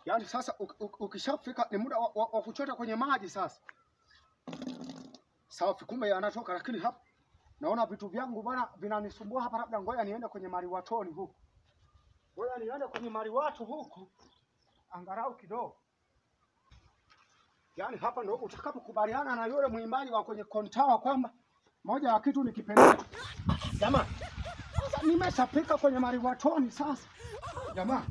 Yaani sasa ukishafika ni muda wa kuchota kwenye maji sasa. Safi, kumbe yanatoka, lakini hapa naona vitu vyangu bwana vinanisumbua hapa, labda ngoja niende kwenye mariwatoni huku. Ngoja niende kwenye mariwatu huku angalau kidogo. Yaani hapa ndio utakapokubaliana na yule mwimbaji wa kwenye kontawa kwamba moja ya kitu nikipendea. Jamaa, sasa nimeshapika kwenye mariwatoni sasa. Jamaa.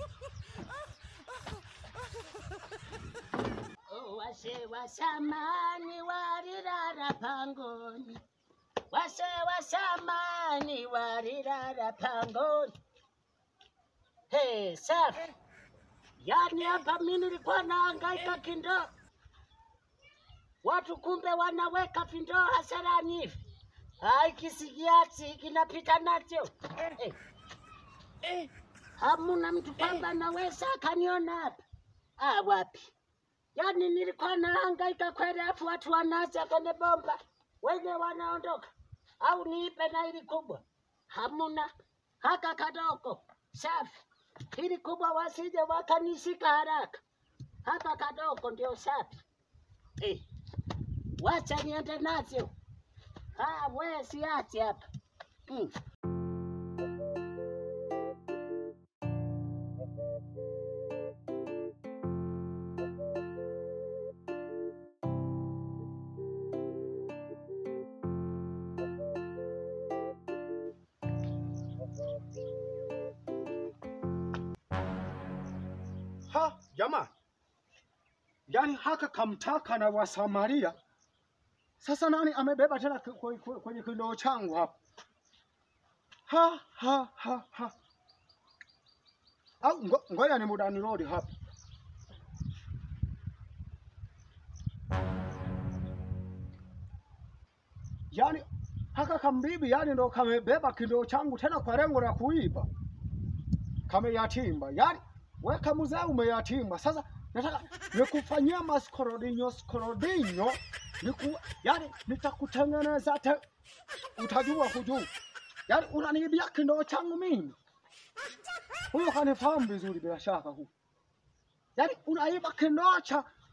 Wase wasamani warirara pangoni. Wase wasamani warirara pangoni. Hey, safi. Yaani hapa mimi nilikuwa nahangaika kindo. Watu kumbe wanaweka vindo hasarani hivi. Hai kisigiati kinapita nacho. Hamuna mtu kwamba anaweza akaniona hapa. Wapi? Yaani nilikuwa nahangaika kweli, afu watu wanaanza kwenye bomba. Wenye wanaondoka. Au niipe na hili kubwa. Hamuna. Haka kadogo. Safi. Hili kubwa wasije wakanishika haraka. Haka kadogo ndio safi. Wacha niende nacho. Wewe siachi hapa. Jamaa. Yaani haka kamtaka na Wasamaria. Sasa nani amebeba tena kwenye kindoo changu hapa? Au ngoja ni muda nirudi hapa. Yaani haka kambibi yani ndo kamebeba kindoo changu tena kwa lengo la kuiba. Kameyatimba. Yaani weka mzee umeyatimba. Sasa nataka nikufanyia maskorodinyo. Yaani nitakutengeneza utajua kujua. Yaani unaniibia kindoo changu mimi. Huyo kanifahamu vizuri bila shaka huyo. Yaani unaiba kindoo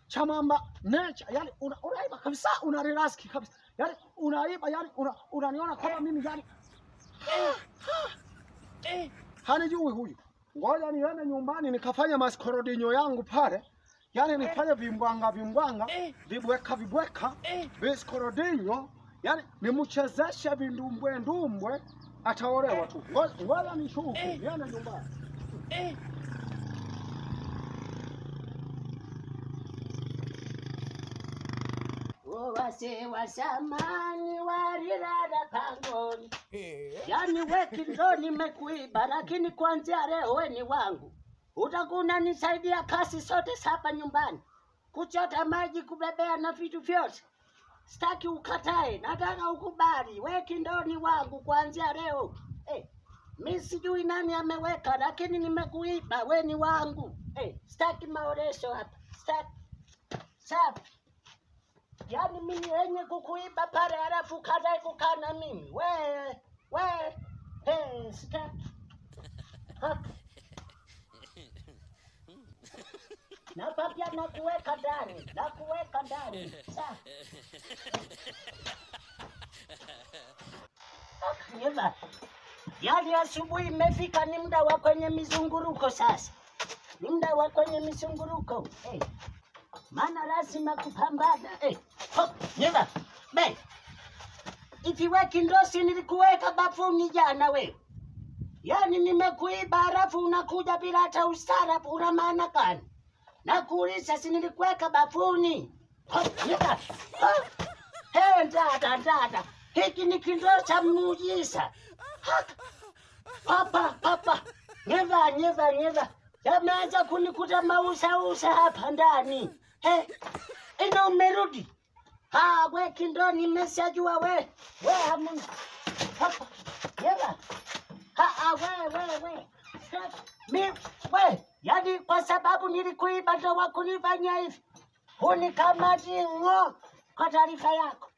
cha mamba nature. Yaani unaiba kabisa, unarelaski kabisa. Yaani unaiba, yaani unaniona kama mimi yani. Hanijui huyu. Ngoja niende nyumbani nikafanya maskorodinyo yangu pale. Yaani nifanye vimbwanga, vibweka, viskorodinyo. Yaani nimuchezeshe vindumbwe, ataolewa tu. Ngoja nishuke, niende nyumbani. Wase wasamani warirara pangoni. Yaani wekindo nimekuiba, lakini kuanzia leo wewe ni wangu. Utakuwa unanisaidia kazi sote hapa nyumbani. Kuchota maji, kubebea na vitu vyote. Sitaki ukatae, nataka ukubali. Wekindo ni wangu kuanzia leo. Mimi sijui nani ameweka, lakini nimekuiba, wewe ni wangu. Sitaki maoresho hapa. Sitaki. Safi. Yaani mimi yenye kukuiba pale halafu kadae kukaa na mimi. Sitaki. Na papia nakuweka ndani. Sawa. Niva. Yaani asubuhi imefika, ni muda wa kwenye mizunguruko sasa. Ni muda wa kwenye mizunguruko. Maana lazima kupambana. Niva. Ikiweki ndosi nilikuweka bafuni jana wewe. Yaani nimekuiba halafu unakuja bila hata ustaarabu, una maana gani? Nakuuliza, si nilikuweka bafuni? Dada. Hiki ni kindoo cha muujiza. Papa. Nyeva. Yameanza kunikuta mausa hapa ndani. Ina umerudi. We kindoo nimeshajua we hamuna. Papa. Nyeva. We. Yaani kwa sababu nilikuiba ndo wakunifanya hivi. Hunikamati kwa taarifa yako.